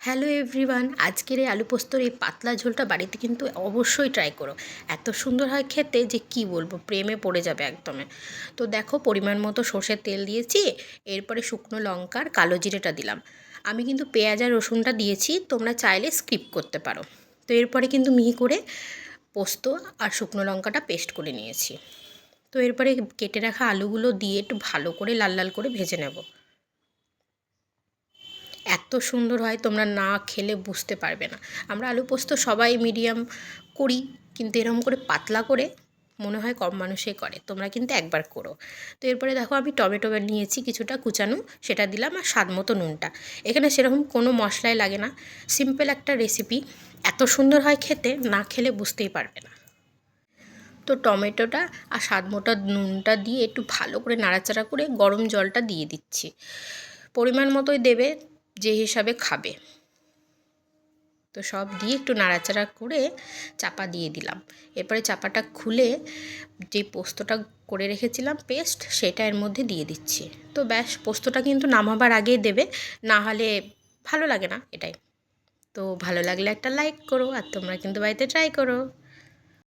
Hello everyone, আজকের এই আলু পোস্তর এই পাতলা ঝোলটা বাড়িতে কিন্তু অবশ্যই ট্রাই করো। এত সুন্দর হয় খেতে যে কি বলবো, প্রেমে পড়ে যাবে একদমে। তো দেখো, পরিমাণ মতো সর্ষের তেল দিয়েছি, এরপরে শুকনো লঙ্কার কালো জিরেটা দিলাম। আমি কিন্তু পেঁয়াজ আর রসুনটা দিয়েছি, তোমরা চাইলে স্কিপ করতে পারো। তো এরপরে কিন্তু মিহি করে পোস্ত আর শুকনো লঙ্কাটা পেস্ট করে নিয়েছি। তো এরপরে কেটে রাখা আলুগুলো দিয়ে একটু ভালো করে লাল লাল করে ভেজে নেব। এত সুন্দর হয়, তোমরা না খেলে বুঝতে পারবে না। আমরা আলু পোস্ত সবাই মিডিয়াম করি, কিন্তু এরকম করে পাতলা করে মনে হয় কম মানুষই করে। তোমরা কিন্তু একবার করো। তো এরপরে দেখো, আমি টমেটো নিয়েছি কিছুটা কুচানো, সেটা দিলাম, আর স্বাদ মতো নুনটা। এখানে সেরকম কোনো মশলাই লাগে না, সিম্পল একটা রেসিপি। এত সুন্দর হয় খেতে, না খেলে বুঝতেই পারবে না। তো টমেটোটা আর স্বাদ মতো নুনটা দিয়ে একটু ভালো করে নাড়াচাড়া করে গরম জলটা দিয়ে দিচ্ছি। পরিমাণ মতোই দেবে, যে হিসাবে খাবে। তো সব দিয়ে একটু নাড়াচাড়া করে চাপা দিয়ে দিলাম। এরপরে চাপাটা খুলে যে পোস্তটা করে রেখেছিলাম পেস্ট, সেটা এর মধ্যে দিয়ে দিচ্ছি। তো ব্যাস, পোস্তটা কিন্তু নামাবার আগেই দেবে, না হলে ভালো লাগে না এটাই। তো ভালো লাগলে একটা লাইক করো, আর তোমরা কিন্তু বাড়িতে ট্রাই করো।